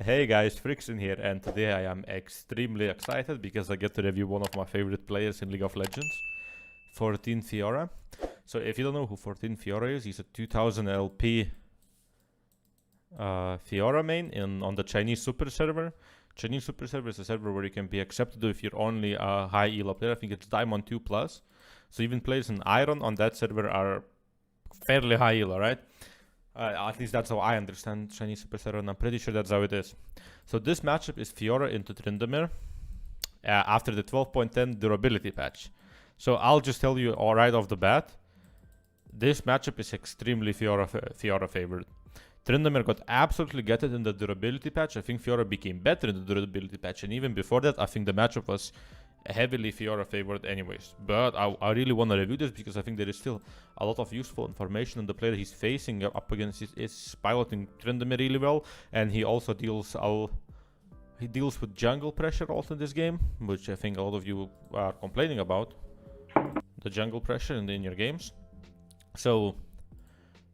Hey guys, Frickson here, and today I am extremely excited because I get to review one of my favorite players in League of Legends, 14 FIORA. So if you don't know who 14 FIORA is, he's a 2000 LP FIORA main on the Chinese Super server. Chinese Super server is a server where you can be accepted if you're only a high elo player. I think it's Diamond 2 plus. So even players in Iron on that server are fairly high elo, right? At least that's how I understand Chinese Super Server, and I'm pretty sure that's how it is. So this matchup is FIORA into Tryndamere after the 12.10 durability patch. So I'll just tell you all right off the bat, this matchup is extremely FIORA favored. Tryndamere got absolutely gutted in the durability patch. I think FIORA became better in the durability patch, and even before that, I think the matchup was heavily FIORA favored anyways. But I really want to review this because I think there is still a lot of useful information on the player he's facing up against. Is piloting Tryndamere really well, and he also deals with jungle pressure also in this game, which I think a lot of you are complaining about. The jungle pressure in your games. So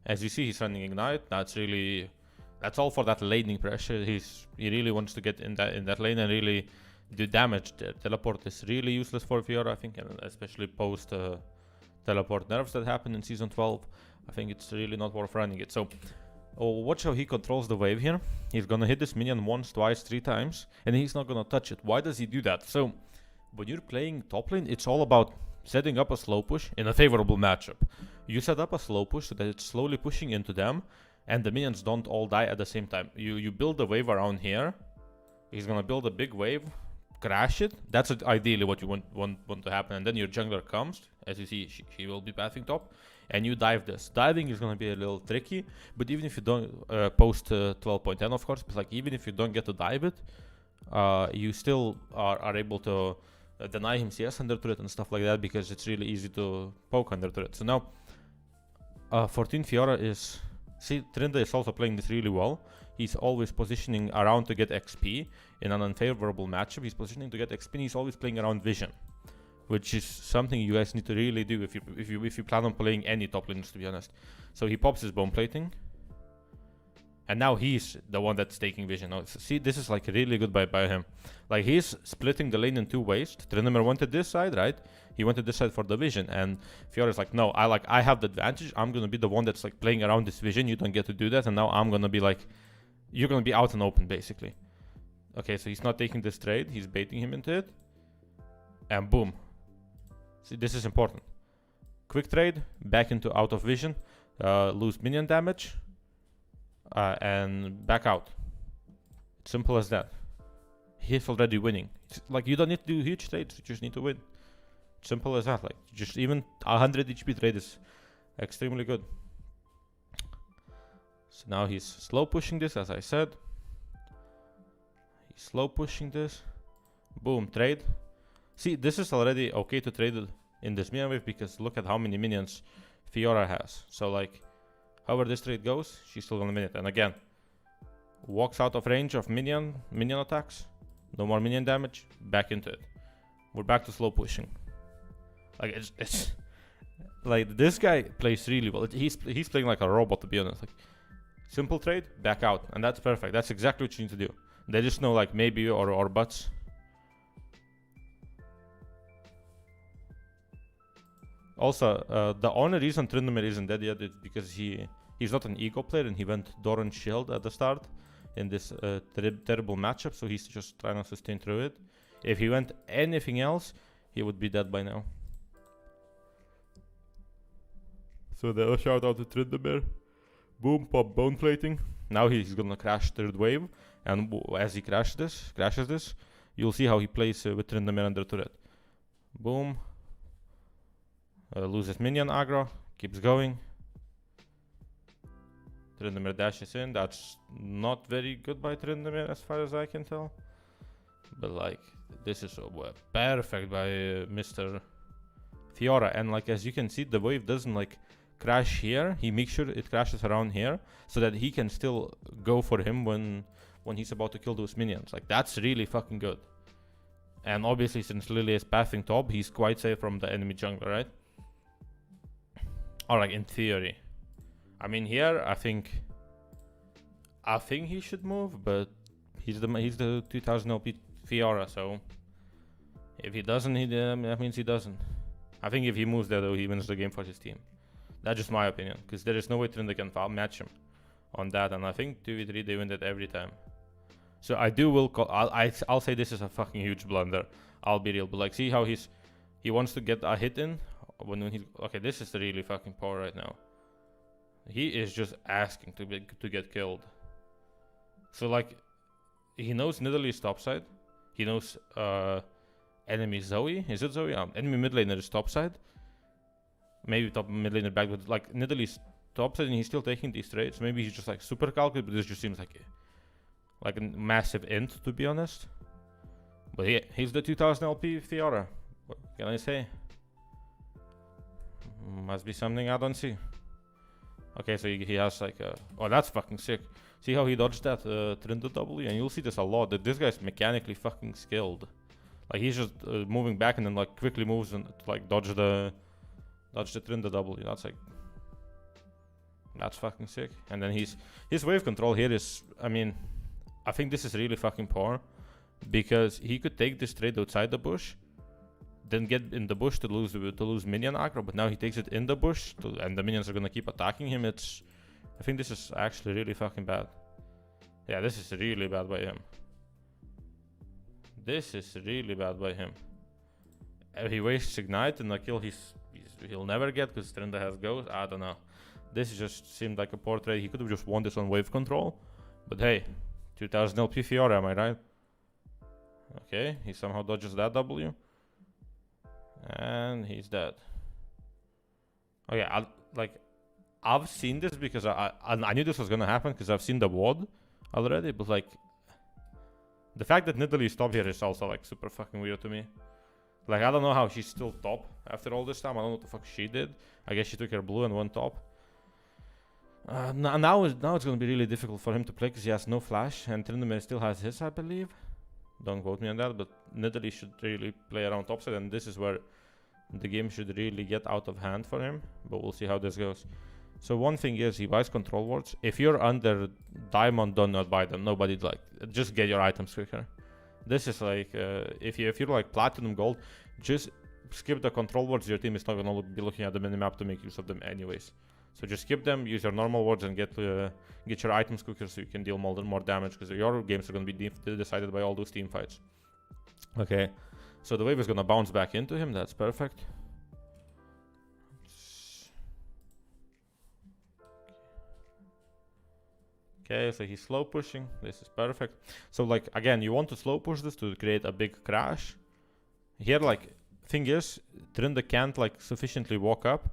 as you see, he's running Ignite. That's all for that laning pressure. He really wants to get in that lane and really do damage. The teleport is really useless for FIORA, I think, and especially post teleport nerfs that happened in season 12. I think it's really not worth running it. So watch how he controls the wave here. He's gonna hit this minion once, twice, 3 times, and he's not gonna touch it. Why does he do that? So when you're playing top lane, it's all about setting up a slow push in a favorable matchup. You set up a slow push so that it's slowly pushing into them, and the minions don't all die at the same time. You build a wave around here. He's gonna build a big wave, crash it. That's ideally what you want to happen. And then your jungler comes. As you see, she will be pathing top, and you dive this. Diving is gonna be a little tricky, but even if you don't post 12.10, of course, but like even if you don't get to dive it, you still are able to deny him CS under turret and stuff like that, because it's really easy to poke under turret. So now 14 FIORA is... See, Trinda is also playing this really well. He's always positioning around to get XP in an unfavorable matchup. He's positioning to get XP, and he's always playing around vision, which is something you guys need to really do if you plan on playing any top lanes, to be honest. So he pops his bone plating, and now he's the one that's taking vision. Now, see, this is like really good by him. Like, he's splitting the lane in 2 ways. Tryndamere wanted this side, right? He wanted this side for the vision, and FIORA's like, no, I have the advantage. I'm gonna be the one that's like playing around this vision. You don't get to do that, and now I'm gonna be like, you're gonna be out and open, basically. Okay, so he's not taking this trade. He's baiting him into it, and boom. See, this is important. Quick trade, back into out of vision, lose minion damage, and back out. Simple as that. He's already winning. It's like, you don't need to do huge trades, you just need to win. Simple as that. Like, just even 100 HP trade is extremely good. So now he's slow pushing this, as I said. He's slow pushing this. Boom, trade. See, this is already okay to trade in this minion wave, because look at how many minions FIORA has. So like, however this trade goes, she's still gonna win it. And again, walks out of range of minion attacks. No more minion damage. Back into it. We're back to slow pushing. Like, it's like, this guy plays really well. He's playing like a robot, to be honest. Like, simple trade, back out, and that's perfect. That's exactly what you need to do. There is no like maybe or buts. Also, the only reason Tryndamere isn't dead yet is because he's not an eco player, and he went Doran Shield at the start in this terrible matchup, so he's just trying to sustain through it. If he went anything else, he would be dead by now. So the shout out to Tryndamere. Boom, pop bone plating. Now he's gonna crash third wave, and as he crashes this, you'll see how he plays with Tryndamere under turret. Boom. Loses minion aggro, keeps going. Tryndamere dashes in. That's not very good by Tryndamere as far as I can tell. But like, this is perfect by Mr. FIORA. And like, as you can see, the wave doesn't like crash here. He makes sure it crashes around here so that he can still go for him when he's about to kill those minions. Like, that's really fucking good. And obviously, since Lily is pathing top, he's quite safe from the enemy jungler, right? Or like, in theory. I mean, here, I think he should move, but He's the 2000 LP FIORA, so if he doesn't, that means he doesn't. I think if he moves there though, he wins the game for his team. That's just my opinion, because there is no way Trinda can match him on that, and I think 2v3 they win that every time. So I'll say this is a fucking huge blunder. I'll be real, but like see how he wants to get a hit in when he's okay. This is really fucking poor right now. He is just asking to get killed. So like he knows Nidalee's topside. He knows enemy Zoe. Is it Zoe? Enemy mid laner is topside. Maybe top mid laner back, but like Nidalee's topside and he's still taking these trades. Maybe he's just like super calculated, but this just seems like a massive int, to be honest. But he's the 2000 LP FIORA. What can I say? Must be something I don't see. Okay, so he has like a... Oh, that's fucking sick. See how he dodged that Trinda W? And you'll see this a lot, that this guy's mechanically fucking skilled. Like he's just moving back and then like quickly moves and like dodge the Trinda W. That's like... That's fucking sick. And then his wave control here is... I mean... I think this is really fucking poor. Because he could take this trade outside the bush, then get in the bush to lose minion aggro, but now he takes it in the bush, and the minions are gonna keep attacking him. I think this is actually really fucking bad. Yeah, this is really bad by him. This is really bad by him. He wastes Ignite and a kill he'll never get because Trinda has Ghost. I don't know. This just seemed like a poor trade. He could have just won this on wave control, but hey, 2000 LP FIORA, am I right? Okay, he somehow dodges that W. And he's dead. Okay, I've seen this because I knew this was gonna happen because I've seen the WOD already, but like the fact that Nidalee stopped here is also like super fucking weird to me. Like I don't know how she's still top after all this time. I don't know what the fuck she did. I guess she took her blue and went top. Now it's gonna be really difficult for him to play because he has no flash and Tryndamere still has his, I believe. Don't quote me on that, but Nidalee should really play around topside, and this is where the game should really get out of hand for him, but we'll see how this goes. So one thing is, he buys control wards. If you're under diamond, do not buy them. Nobody just get your items quicker. This is like, if you're like platinum gold, just skip the control wards. Your team is not gonna be looking at the minimap to make use of them anyways. So just skip them, use your normal wards, and get your items quicker so you can deal more damage, because your games are going to be decided by all those team fights. Okay, so the wave is going to bounce back into him. That's perfect. Okay, so he's slow pushing. This is perfect. So like, again, you want to slow push this to create a big crash. Here, like, thing is, Trinda can't like sufficiently walk up,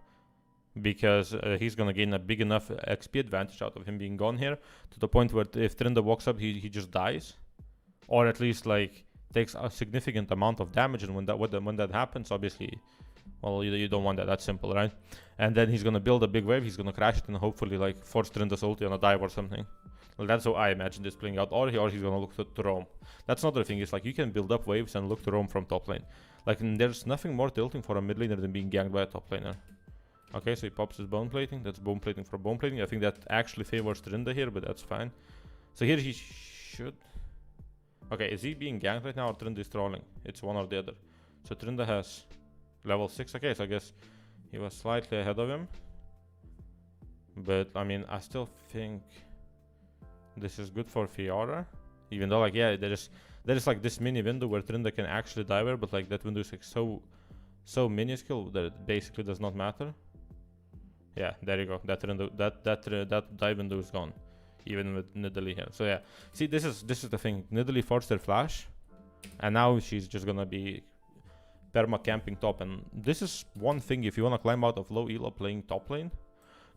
because he's gonna gain a big enough XP advantage out of him being gone here, to the point where if Trinda walks up, he just dies, or at least like takes a significant amount of damage. And when that happens, obviously, well, you don't want that. That's simple, right? And then he's gonna build a big wave. He's gonna crash it and hopefully like force Trinda's ulti on a dive or something. Well, that's how I imagine this playing out. Or he's gonna look to roam. That's another thing. Is like you can build up waves and look to roam from top lane. Like there's nothing more tilting for a mid laner than being ganked by a top laner. Okay, so he pops his bone plating. That's bone plating for bone plating. I think that actually favors Trinda here, but that's fine. So here he should... Okay, is he being ganked right now or Trinda is trolling? It's one or the other. So Trinda has level 6. Okay, so I guess he was slightly ahead of him. But, I mean, I still think this is good for FIORA. Even though, like, yeah, there is like this mini window where Trinda can actually dive her, but like that window is like so minuscule that it basically does not matter. Yeah, there you go. That dive window is gone, even with Nidalee here. So yeah, see, this is the thing. Nidalee forced her flash, and now she's just gonna be perma camping top. And this is one thing. If you wanna climb out of low elo playing top lane,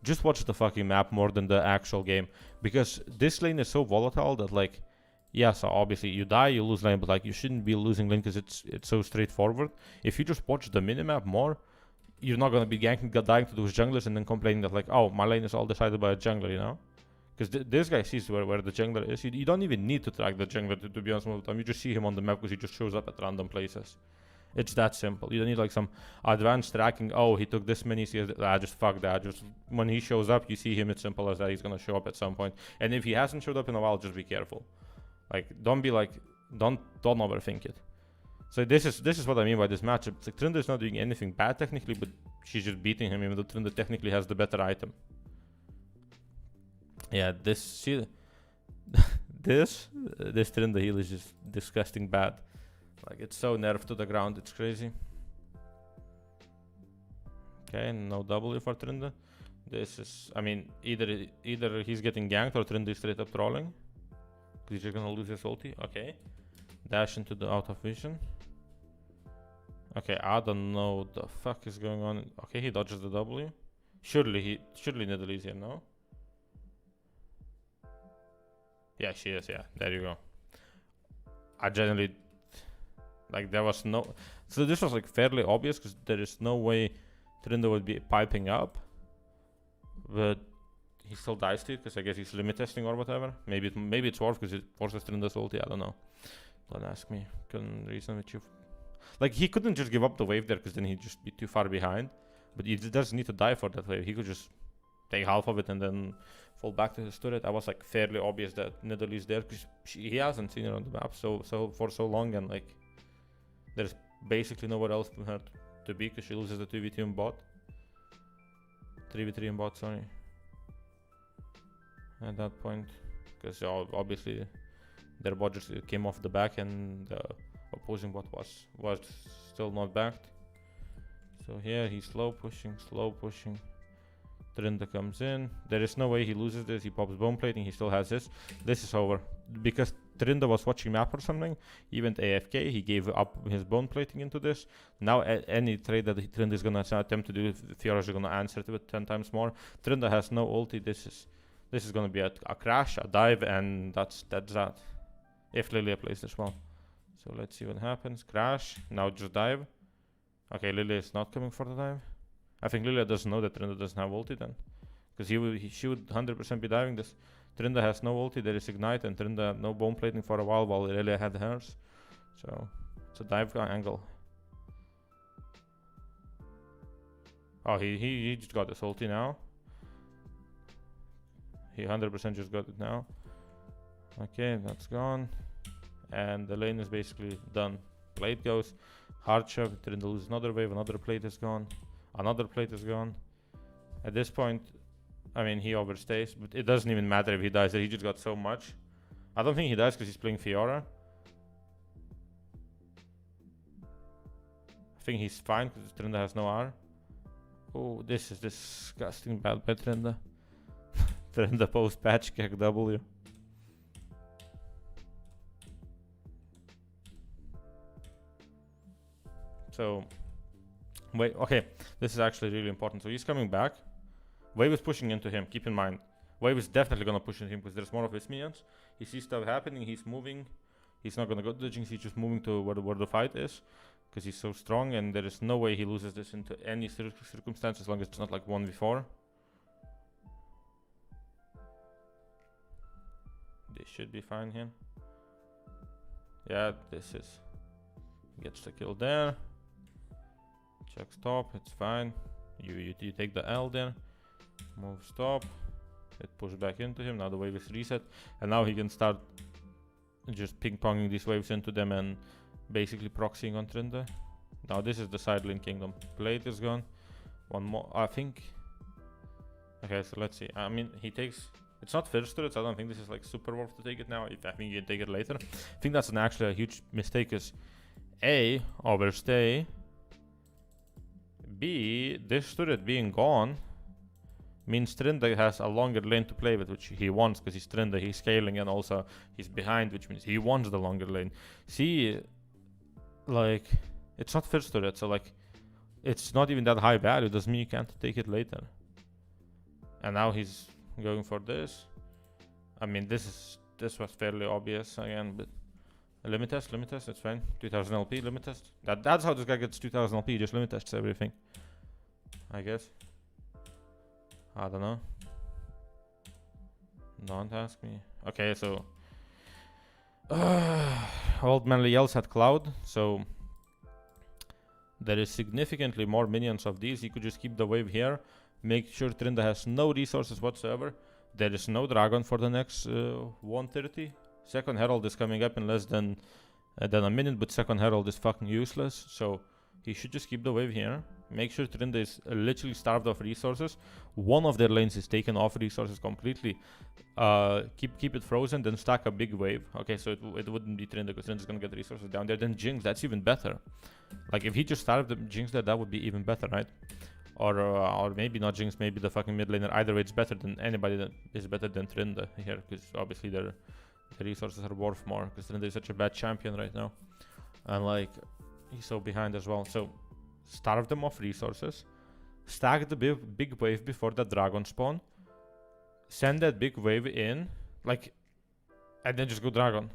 just watch the fucking map more than the actual game, because this lane is so volatile that like, yeah, so obviously you die, you lose lane, but like you shouldn't be losing lane because it's so straightforward. If you just watch the minimap more, you're not gonna be dying to those junglers and then complaining that like, oh, my lane is all decided by a jungler, you know? Because this guy sees where the jungler is. You don't even need to track the jungler to be honest most of the time. You just see him on the map because he just shows up at random places. It's that simple. You don't need like some advanced tracking. Oh, he took this many CS. Just fuck that. Just when he shows up, you see him. It's simple as that. He's gonna show up at some point. And if he hasn't showed up in a while, just be careful. Like, don't overthink it. So this is what I mean by this matchup. It's like Trinda is not doing anything bad technically, but she's just beating him, even though Trinda technically has the better item. Yeah, this Trinda heal is just disgusting bad. Like, it's so nerfed to the ground, it's crazy. Okay, no W for Trinda. This is, I mean, either he's getting ganked or Trinda is straight up trolling. He's just gonna lose his ulti. Okay, dash into the out of vision. Okay, I don't know what the fuck is going on. Okay, he dodges the W. Surely Nidalee is here, no? Yeah, she is, yeah. There you go. I generally... Like, there was no... So this was, like, fairly obvious, because there is no way Trinda would be piping up. But he still dies to it, because I guess he's limit testing or whatever. Maybe it's worth, because it forces Trinda's ulti, I don't know. Don't ask me. Couldn't reason with you. Like, he couldn't just give up the wave there, because then he'd just be too far behind. But he doesn't need to die for that wave. He could just take half of it and then fall back to his turret. I was like fairly obvious that Nidalee is there, because he hasn't seen her on the map for so long, and like there's basically nowhere else for her to be, because she loses the 2v2 in bot. 3v3 in bot, sorry. At that point, because obviously their bot just came off the back, and the opposing bot was still not backed. So here he's slow pushing. Trinda comes in. There is no way he loses this. He pops bone plating. He still has this. This is over. Because Trinda was watching map or something. He went AFK. He gave up his bone plating into this. Now any trade that Trinda is gonna attempt to do, FIORA is gonna answer to it 10 times more. Trinda has no ulti. This is gonna be a crash, a dive, and that's that. If Lilia plays this well. So let's see what happens. Crash. Now just dive. Okay, Lilia is not coming for the dive. I think Lilia doesn't know that Trinda doesn't have ulti then. Because she would 100% be diving this. Trinda has no ulti, there is ignite, and Trinda no bone plating for a while Lilia had hers. So it's a dive angle. Oh, he just got his ulti now. He 100% just got it now. Okay, that's gone. And the lane is basically done. Plate goes. Hard shove, Trinda loses another wave, another plate is gone. Another plate is gone. At this point, I mean, he overstays, but it doesn't even matter if he dies. He just got so much. I don't think he dies because he's playing FIORA. I think he's fine because Trinda has no R. Oh, this is disgusting bad by Trinda. Trinda post patch kick W. So, wait, okay, this is actually really important. So he's coming back. Wave is pushing into him, keep in mind. Wave is definitely gonna push into him because there's more of his minions. He sees stuff happening, he's moving. He's not gonna go to the jinx, he's just moving to where the fight is. Because he's so strong, and there is no way he loses this into any circumstance as long as it's not like 1v4. This should be fine here. Yeah, this is... Gets the kill there. Check stop, it's fine. You take the L there. Move stop. It pushes back into him. Now the wave is reset. And now he can start just ping-ponging these waves into them and basically proxying on Trinda. Now this is the side lane kingdom. Plate is gone. One more, I think. Okay, so let's see. I mean, he takes... It's not first turret, so I don't think this is like super worth to take it now. I think you can take it later. I think that's actually a huge mistake, because A, overstay. B, this turret being gone means Trinda has a longer lane to play with, which he wants because he's Trinda, he's scaling, and also he's behind, which means he wants the longer lane. C, like, it's not first turret, so like, it's not even that high value, doesn't mean you can't take it later. And now he's going for this. I mean, this was fairly obvious again, but limit test, it's fine. 2000 LP, limit test. That's how this guy gets 2000 LP, just limit tests everything. I guess. I don't know. Don't ask me. Okay, so... Old man Liel's had Cloud, so... There is significantly more minions of these. He could just keep the wave here. Make sure Trinda has no resources whatsoever. There is no dragon for the next 130. Second Herald is coming up in less than a minute, but second Herald is fucking useless. So he should just keep the wave here. Make sure Trinda is literally starved of resources. One of their lanes is taken off resources completely. Keep it frozen, then stack a big wave. Okay, so it wouldn't be Trinda because Trinda's gonna get resources down there. Then Jinx, that's even better. Like if he just starved the Jinx there, that would be even better, right? Or maybe not Jinx, maybe the fucking mid laner. Either way, it's better than anybody that is better than Trinda here, because obviously the resources are worth more, because Trinda is such a bad champion right now. And like, he's so behind as well. So starve them of resources, stack the big wave before the dragon spawn, send that big wave in, like, and then just go dragon.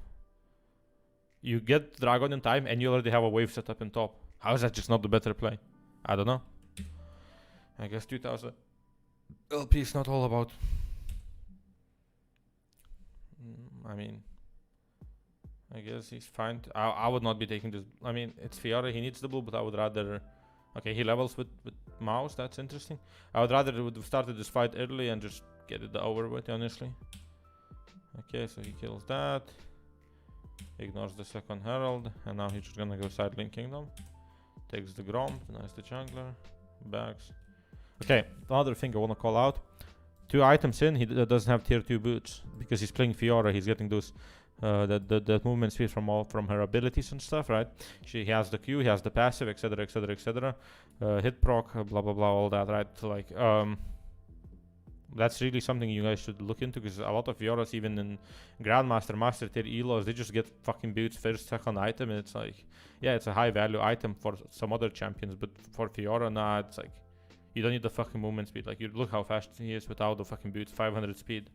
You get dragon in time and you already have a wave set up in top. How is that just not the better play? I don't know. I guess 2000 LP is not all about... I mean, I guess he's fine. I would not be taking this. I mean, it's FIORA, he needs the blue, but I would rather... Okay, he levels with mouse, that's interesting. I would rather would have started this fight early and just get it over with, honestly. Okay, so he kills that. Ignores the second Herald, and now he's just gonna go side lane Kingdom. Takes the Grom, denies the jungler, backs. Okay, another thing I wanna call out. 2 items in, he doesn't have tier 2 boots, because he's playing FIORA, he's getting those that movement speed from her abilities and stuff, right? He has the Q, he has the passive, etc, etc, etc. Hit proc, blah blah blah, all that, right? So like, that's really something you guys should look into, because a lot of FIORAs, even in Grandmaster, Master tier Elos, they just get fucking boots first, second item, and it's like, yeah, it's a high value item for some other champions, but for FIORA, nah, it's like, you don't need the fucking movement speed. Like, you look how fast he is without the fucking boots, 500 speed.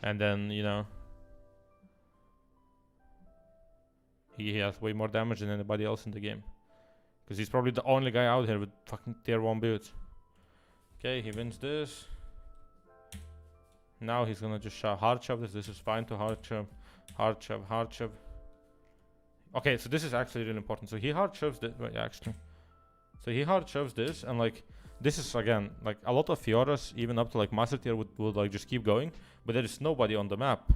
And then, you know, he has way more damage than anybody else in the game. Because he's probably the only guy out here with fucking tier 1 boots. Okay, he wins this. Now he's gonna just hard shove this. This is fine to hard shove. Hard shove, hard shove. Okay, so this is actually really important. So he hard shoves this. Wait, actually. So he hard shoves this, and like, this is again, like a lot of FIORAs, even up to like Master tier, would like just keep going. But there is nobody on the map.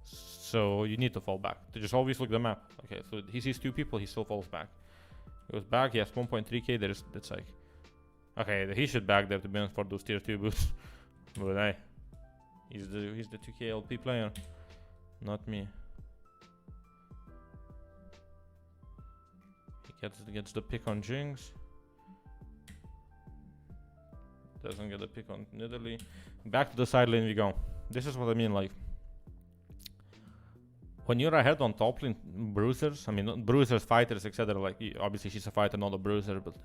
So you need to fall back. To just always look at the map. Okay, so he sees 2 people, he still falls back. He goes back, he has 1.3k, that's like... Okay, he should back there to be honest for those tier 2 boosts. But hey, he's the 2k LP player, not me. He gets the pick on Jinx. Doesn't get a pick on Nidalee. Back to the side lane we go. This is what I mean, like... When you're ahead on top lane, bruisers, I mean, bruisers, fighters, etc. Like, obviously she's a fighter, not a bruiser, but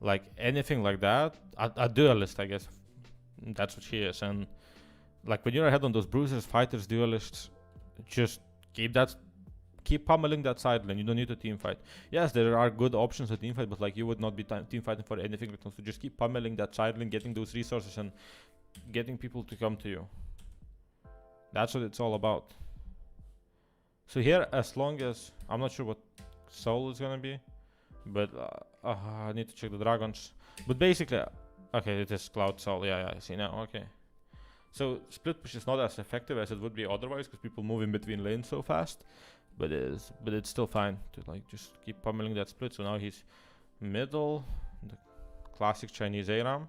like anything like that, a duelist, I guess. That's what she is. And like when you're ahead on those bruisers, fighters, duelists, just keep pummeling that side lane. You don't need to team fight. Yes, there are good options to team fight, but like you would not be team fighting for anything like that. So just keep pummeling that side lane, getting those resources and getting people to come to you. That's what it's all about. So here, as long as... I'm not sure what soul is gonna be, but I need to check the dragons. But basically... Okay, it is cloud soul. Yeah, I see now. Okay. So split push is not as effective as it would be otherwise, because people move in between lanes so fast. But it's still fine to like just keep pummeling that split. So now he's middle, the classic Chinese ARAM.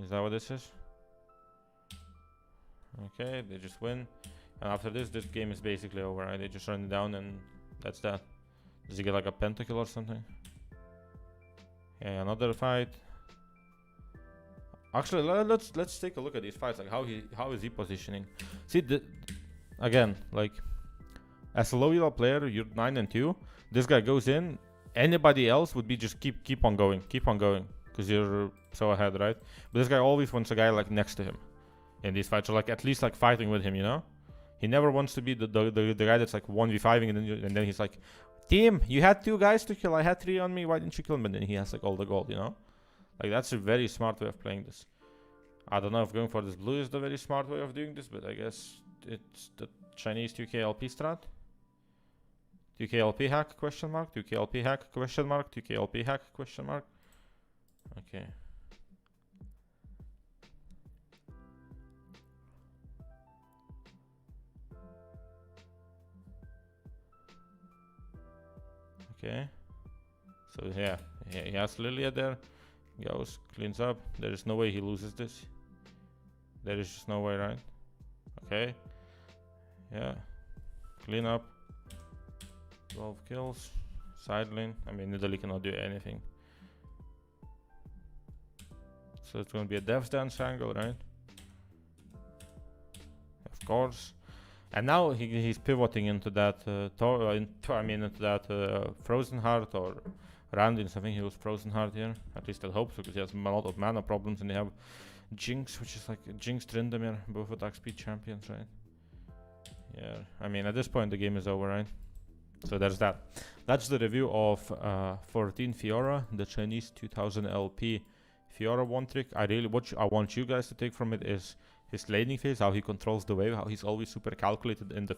Is that what this is? Okay, they just win. And after this game is basically over, right? They just run it down and that's that. Does he get like a pentakill or something? Yeah, another fight. Actually, let's take a look at these fights. Like how is he positioning? See, again, like as a low elo player, you're 9 and 2. This guy goes in. Anybody else would be just keep on going, because you're so ahead, right? But this guy always wants a guy like next to him in these fights, or like at least like fighting with him, you know? He never wants to be the guy that's like 1v5ing and then he's like, team, you had 2 guys to kill, I had 3 on me, why didn't you kill him? And then he has like all the gold, you know? Like that's a very smart way of playing this. I don't know if going for this blue is the very smart way of doing this, but I guess it's the Chinese 2k LP strat. 2k LP hack, question mark, 2k LP hack, question mark, 2k LP hack, question mark. Okay. Okay. So yeah, he has Lilia there. Goes, cleans up. There is no way he loses this. There is just no way, right? Okay. Yeah. Clean up. 12 kills. Side lane. I mean, Italy cannot do anything. So it's gonna be a Death's Dance angle, right? Of course. And now he's pivoting into that into that Frozen Heart or Randins. I think he was Frozen Heart here. At least I hope so, because he has a lot of mana problems, and they have Jinx, which is like Jinx Tryndamere, both attack speed champions, right? Yeah, I mean, at this point the game is over, right? So there's that. That's the review of 14 FIORA, the Chinese 2000 LP FIORA one trick. What I want you guys to take from it is his laning phase, how he controls the wave, how he's always super calculated in the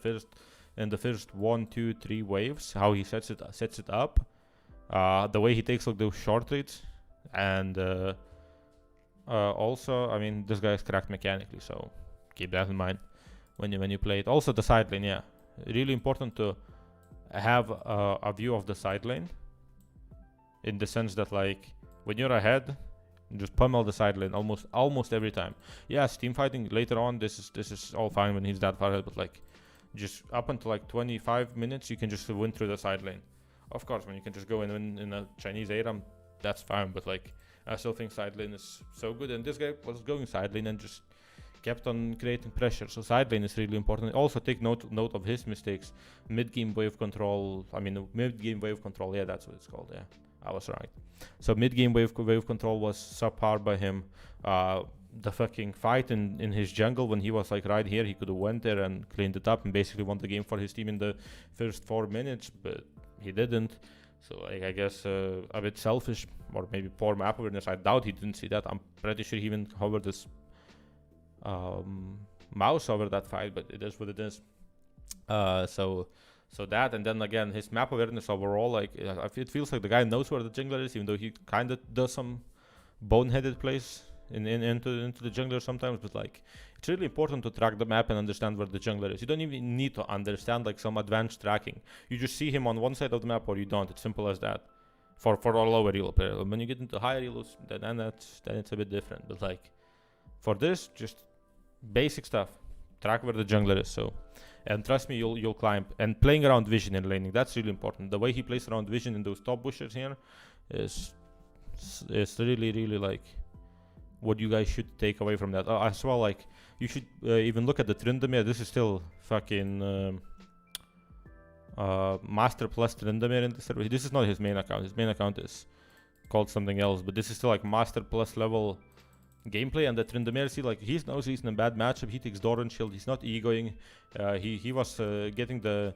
first 1, 2, 3 waves, how he sets it up, the way he takes like those short trades, and also, I mean, this guy is cracked mechanically, so keep that in mind when you play it. Also, the side lane, yeah, really important to have a view of the side lane, in the sense that, like, when you're ahead, just pummel the side lane almost every time. Yes, team fighting later on, this is all fine when he's that far ahead, but like just up until like 25 minutes you can just win through the side lane. Of course, when you can just go in a Chinese ARAM, that's fine, but like I still think side lane is so good, and this guy was going side lane and just kept on creating pressure. So side lane is really important. Also take note of his mistakes. Mid-game wave control, mid-game wave control, yeah, that's what it's called, yeah, I was right. So mid-game wave control was subpar by him. The fucking fight in his jungle, when he was like right here, he could have went there and cleaned it up and basically won the game for his team in the first 4 minutes, but he didn't. So like, I guess a bit selfish, or maybe poor map awareness. I doubt he didn't see that. I'm pretty sure he even hovered this mouse over that fight, but it is what it is. So that, and then again, his map awareness overall, like, it feels like the guy knows where the jungler is, even though he kind of does some boneheaded plays into the jungler sometimes. But like, it's really important to track the map and understand where the jungler is. You don't even need to understand like some advanced tracking. You just see him on one side of the map or you don't. It's simple as that. For a lower elo player. When you get into higher elos, then it's a bit different. But like, for this, just basic stuff. Track where the jungler is. So. And trust me, you'll climb. And playing around vision in laning, that's really important. The way he plays around vision in those top bushes here is really like what you guys should take away from that. As well, like, you should even look at the Tryndamere. This is still fucking Master Plus Tryndamere in the server. This is not his main account. His main account is called something else, but this is still like Master Plus level gameplay. And the Tryndamere, see, like, he knows he's in a bad matchup. He takes Doran Shield. He's not egoing. He was getting the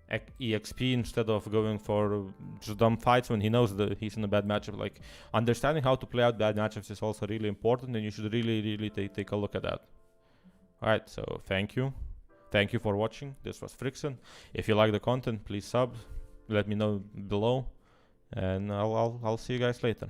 EXP instead of going for just dumb fights when he knows that he's in a bad matchup. Like, understanding how to play out bad matchups is also really important, and you should really take a look at that. Alright, so thank you for watching. This was Frickson. If you like the content, please sub, let me know below, and I'll see you guys later.